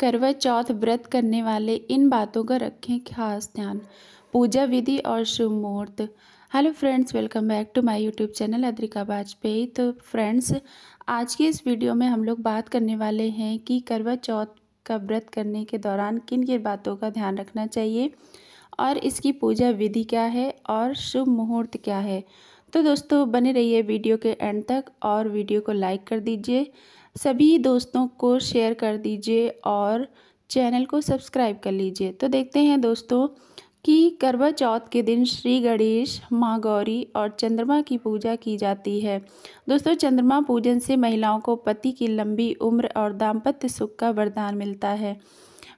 करवा चौथ व्रत करने वाले इन बातों का रखें खास ध्यान। पूजा विधि और शुभ मुहूर्त। Hello friends, welcome back to my YouTube channel Adrika Vajpayee. तो फ्रेंड्स, आज की इस वीडियो में हम लोग बात करने वाले हैं कि करवा चौथ का व्रत करने के दौरान किन किन बातों का ध्यान रखना चाहिए और इसकी पूजा विधि क्या है और शुभ मुहूर्त क्या है। तो दोस्तों, बने रहिए वीडियो के एंड तक और वीडियो को लाइक कर दीजिए, सभी दोस्तों को शेयर कर दीजिए और चैनल को सब्सक्राइब कर लीजिए। तो देखते हैं दोस्तों कि करवा चौथ के दिन श्री गणेश, माँ गौरी और चंद्रमा की पूजा की जाती है। दोस्तों, चंद्रमा पूजन से महिलाओं को पति की लंबी उम्र और दाम्पत्य सुख का वरदान मिलता है।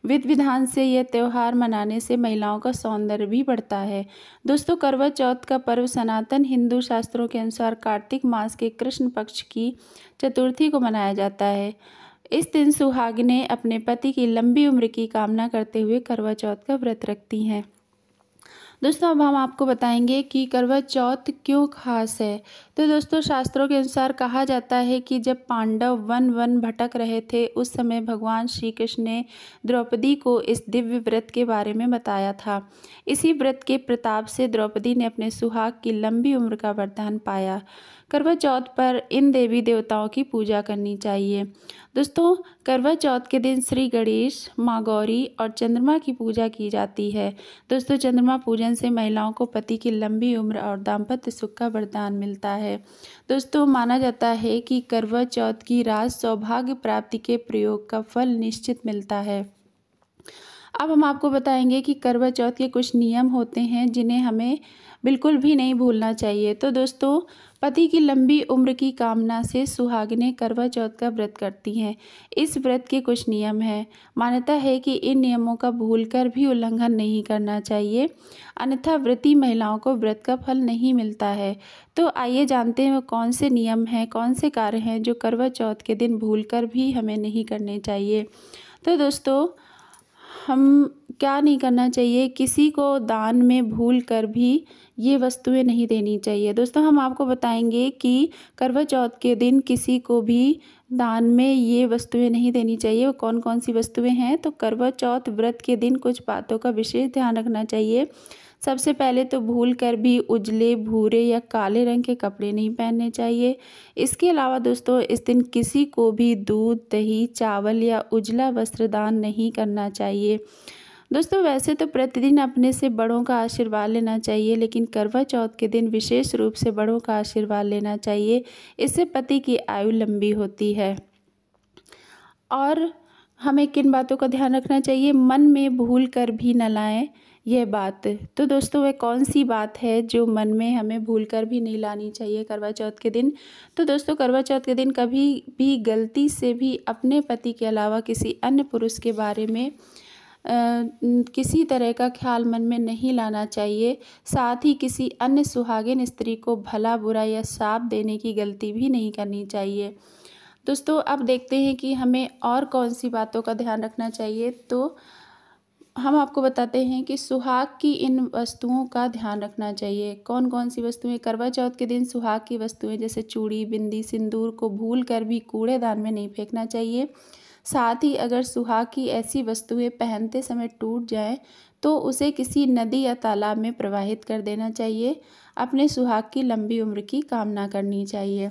विधि विधान से यह त्यौहार मनाने से महिलाओं का सौंदर्य भी बढ़ता है। दोस्तों, करवा चौथ का पर्व सनातन हिंदू शास्त्रों के अनुसार कार्तिक मास के कृष्ण पक्ष की चतुर्थी को मनाया जाता है। इस दिन सुहागिनें अपने पति की लंबी उम्र की कामना करते हुए करवा चौथ का व्रत रखती हैं। दोस्तों, अब हम आपको बताएंगे कि करवा चौथ क्यों खास है। तो दोस्तों, शास्त्रों के अनुसार कहा जाता है कि जब पांडव वन वन भटक रहे थे, उस समय भगवान श्री कृष्ण ने द्रौपदी को इस दिव्य व्रत के बारे में बताया था। इसी व्रत के प्रताप से द्रौपदी ने अपने सुहाग की लंबी उम्र का वरदान पाया। करवा चौथ पर इन देवी देवताओं की पूजा करनी चाहिए। दोस्तों, करवा चौथ के दिन श्री गणेश, माँ गौरी और चंद्रमा की पूजा की जाती है। दोस्तों, चंद्रमा पूजन से महिलाओं को पति की लंबी उम्र और दाम्पत्य सुख का वरदान मिलता है। दोस्तों, माना जाता है कि करवा चौथ की रात सौभाग्य प्राप्ति के प्रयोग का फल निश्चित मिलता है। अब हम आपको बताएंगे कि करवा चौथ के कुछ नियम होते हैं जिन्हें हमें बिल्कुल भी नहीं भूलना चाहिए। तो दोस्तों, पति की लंबी उम्र की कामना से सुहागिनें करवा चौथ का व्रत करती हैं। इस व्रत के कुछ नियम हैं। मान्यता है कि इन नियमों का भूलकर भी उल्लंघन नहीं करना चाहिए, अन्यथा व्रती महिलाओं को व्रत का फल नहीं मिलता है। तो आइए जानते हैं वो कौन से नियम हैं, कौन से कार्य हैं जो करवा चौथ के दिन भूलकर भी हमें नहीं करने चाहिए। तो दोस्तों, हम क्या नहीं करना चाहिए, किसी को दान में भूल कर भी ये वस्तुएं नहीं देनी चाहिए। दोस्तों, हम आपको बताएंगे कि करवा चौथ के दिन किसी को भी दान में ये वस्तुएं नहीं देनी चाहिए। वो कौन कौन सी वस्तुएं हैं, तो करवा चौथ व्रत के दिन कुछ बातों का विशेष ध्यान रखना चाहिए। सबसे पहले तो भूल कर भी उजले, भूरे या काले रंग के कपड़े नहीं पहनने चाहिए। इसके अलावा दोस्तों, इस दिन किसी को भी दूध, दही, चावल या उजला वस्त्र दान नहीं करना चाहिए। दोस्तों, वैसे तो प्रतिदिन अपने से बड़ों का आशीर्वाद लेना चाहिए, लेकिन करवा चौथ के दिन विशेष रूप से बड़ों का आशीर्वाद लेना चाहिए। इससे पति की आयु लंबी होती है। और हमें किन बातों का ध्यान रखना चाहिए, मन में भूल कर भी न लाएं यह बात। तो दोस्तों, वह कौन सी बात है जो मन में हमें भूल कर भी नहीं लानी चाहिए करवा चौथ के दिन। तो दोस्तों, करवा चौथ के दिन कभी भी गलती से भी अपने पति के अलावा किसी अन्य पुरुष के बारे में किसी तरह का ख्याल मन में नहीं लाना चाहिए। साथ ही किसी अन्य सुहागिन स्त्री को भला बुरा या शाप देने की गलती भी नहीं करनी चाहिए। दोस्तों, अब देखते हैं कि हमें और कौन सी बातों का ध्यान रखना चाहिए। तो हम आपको बताते हैं कि सुहाग की इन वस्तुओं का ध्यान रखना चाहिए। कौन कौन सी वस्तुएं, करवा चौथ के दिन सुहाग की वस्तुएं जैसे चूड़ी, बिंदी, सिंदूर को भूल कर भी कूड़ेदान में नहीं फेंकना चाहिए। साथ ही अगर सुहाग की ऐसी वस्तुएं पहनते समय टूट जाएं तो उसे किसी नदी या तालाब में प्रवाहित कर देना चाहिए। अपने सुहाग की लंबी उम्र की कामना करनी चाहिए।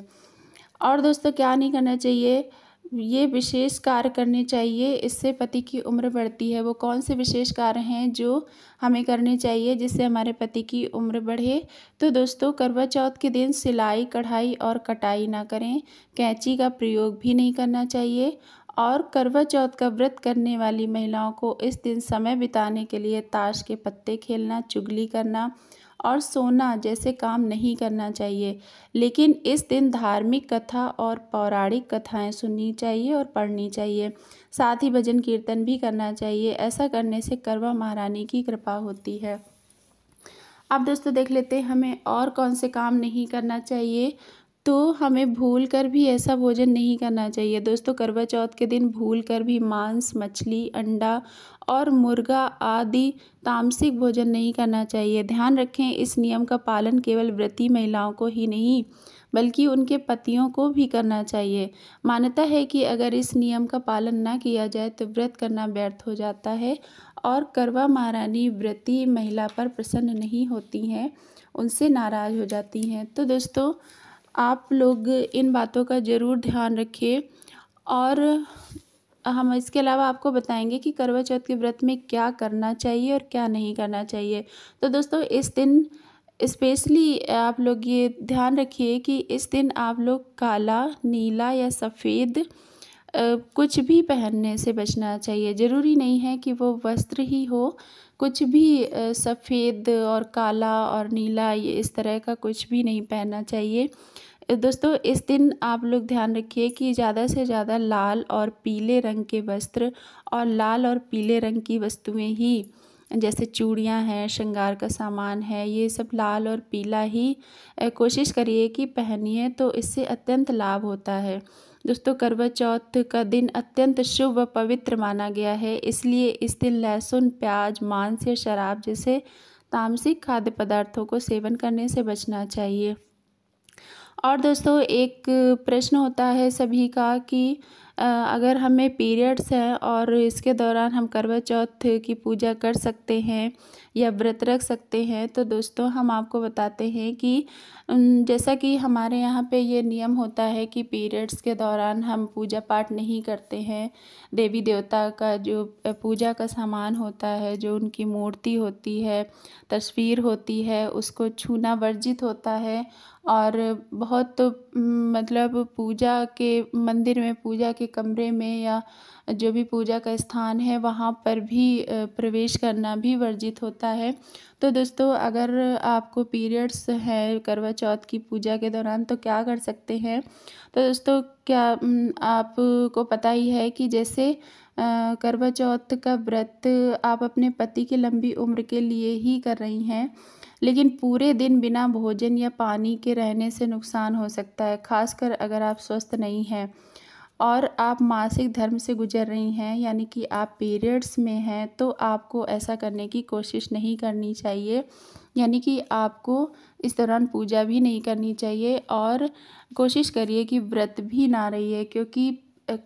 और दोस्तों, क्या नहीं करना चाहिए, ये विशेष कार्य करने चाहिए, इससे पति की उम्र बढ़ती है। वो कौन से विशेष कार्य हैं जो हमें करने चाहिए जिससे हमारे पति की उम्र बढ़े। तो दोस्तों, करवा चौथ के दिन सिलाई, कढ़ाई और कटाई ना करें, कैंची का प्रयोग भी नहीं करना चाहिए। और करवा चौथ का व्रत करने वाली महिलाओं को इस दिन समय बिताने के लिए ताश के पत्ते खेलना, चुगली करना और सोना जैसे काम नहीं करना चाहिए। लेकिन इस दिन धार्मिक कथा और पौराणिक कथाएं सुननी चाहिए और पढ़नी चाहिए। साथ ही भजन कीर्तन भी करना चाहिए। ऐसा करने से करवा महारानी की कृपा होती है। अब दोस्तों, देख लेते हैं हमें और कौन से काम नहीं करना चाहिए। तो हमें भूल कर भी ऐसा भोजन नहीं करना चाहिए। दोस्तों, करवा चौथ के दिन भूल कर भी मांस, मछली, अंडा और मुर्गा आदि तामसिक भोजन नहीं करना चाहिए। ध्यान रखें, इस नियम का पालन केवल व्रती महिलाओं को ही नहीं बल्कि उनके पतियों को भी करना चाहिए। मान्यता है कि अगर इस नियम का पालन ना किया जाए तो व्रत करना व्यर्थ हो जाता है और करवा महारानी व्रती महिला पर प्रसन्न नहीं होती हैं, उनसे नाराज़ हो जाती हैं। तो दोस्तों, आप लोग इन बातों का ज़रूर ध्यान रखिए। और हम इसके अलावा आपको बताएंगे कि करवा चौथ के व्रत में क्या करना चाहिए और क्या नहीं करना चाहिए। तो दोस्तों, इस दिन स्पेशली आप लोग ये ध्यान रखिए कि इस दिन आप लोग काला, नीला या सफ़ेद कुछ भी पहनने से बचना चाहिए। ज़रूरी नहीं है कि वो वस्त्र ही हो, कुछ भी सफ़ेद और काला और नीला ये इस तरह का कुछ भी नहीं पहनना चाहिए। दोस्तों, इस दिन आप लोग ध्यान रखिए कि ज़्यादा से ज़्यादा लाल और पीले रंग के वस्त्र और लाल और पीले रंग की वस्तुएं ही, जैसे चूड़ियां हैं, श्रृंगार का सामान है, ये सब लाल और पीला ही कोशिश करिए कि पहनिए, तो इससे अत्यंत लाभ होता है। दोस्तों, करवा चौथ का दिन अत्यंत शुभ व पवित्र माना गया है, इसलिए इस दिन लहसुन, प्याज, मांस या शराब जैसे तामसिक खाद्य पदार्थों को सेवन करने से बचना चाहिए। और दोस्तों, एक प्रश्न होता है सभी का कि अगर हमें पीरियड्स हैं और इसके दौरान हम करवा चौथ की पूजा कर सकते हैं या व्रत रख सकते हैं। तो दोस्तों, हम आपको बताते हैं कि जैसा कि हमारे यहाँ पे ये नियम होता है कि पीरियड्स के दौरान हम पूजा पाठ नहीं करते हैं। देवी देवता का जो पूजा का सामान होता है, जो उनकी मूर्ति होती है, तस्वीर होती है, उसको छूना वर्जित होता है। और बहुत मतलब पूजा के मंदिर में, पूजा के कमरे में या जो भी पूजा का स्थान है वहाँ पर भी प्रवेश करना भी वर्जित होता है। तो दोस्तों, अगर आपको पीरियड्स है करवा चौथ की पूजा के दौरान तो क्या कर सकते हैं। तो दोस्तों, क्या आपको पता ही है कि जैसे करवा चौथ का व्रत आप अपने पति की लंबी उम्र के लिए ही कर रही हैं, लेकिन पूरे दिन बिना भोजन या पानी के रहने से नुकसान हो सकता है, खासकर अगर आप स्वस्थ नहीं हैं और आप मासिक धर्म से गुजर रही हैं, यानी कि आप पीरियड्स में हैं, तो आपको ऐसा करने की कोशिश नहीं करनी चाहिए। यानी कि आपको इस दौरान पूजा भी नहीं करनी चाहिए और कोशिश करिए कि व्रत भी ना रहिए, क्योंकि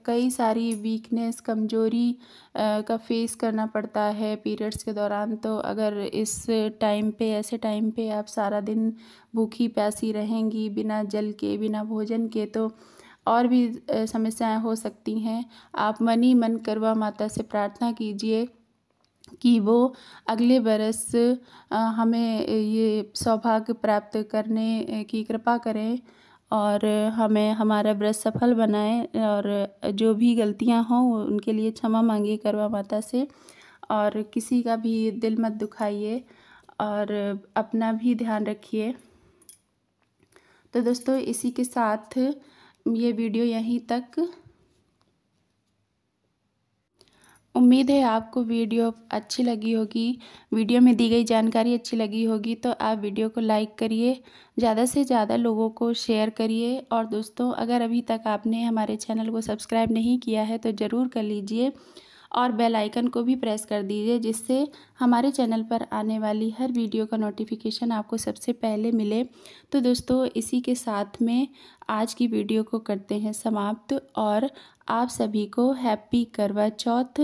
कई सारी वीकनेस, कमज़ोरी का फेस करना पड़ता है पीरियड्स के दौरान। तो अगर इस टाइम पे, ऐसे टाइम पे आप सारा दिन भूखी प्यासी रहेंगी बिना जल के, बिना भोजन के, तो और भी समस्याएं हो सकती हैं। आप मन ही मन करवा माता से प्रार्थना कीजिए कि वो अगले बरस हमें ये सौभाग्य प्राप्त करने की कृपा करें और हमें हमारा व्रत सफल बनाएं। और जो भी गलतियां हों उनके लिए क्षमा मांगिए करवा माता से, और किसी का भी दिल मत दुखाइए और अपना भी ध्यान रखिए। तो दोस्तों, इसी के साथ ये वीडियो यहीं तक। उम्मीद है आपको वीडियो अच्छी लगी होगी, वीडियो में दी गई जानकारी अच्छी लगी होगी। तो आप वीडियो को लाइक करिए, ज़्यादा से ज़्यादा लोगों को शेयर करिए। और दोस्तों, अगर अभी तक आपने हमारे चैनल को सब्सक्राइब नहीं किया है तो ज़रूर कर लीजिए और बेल आइकन को भी प्रेस कर दीजिए, जिससे हमारे चैनल पर आने वाली हर वीडियो का नोटिफिकेशन आपको सबसे पहले मिले। तो दोस्तों, इसी के साथ में आज की वीडियो को करते हैं समाप्त और आप सभी को हैप्पी करवा चौथ।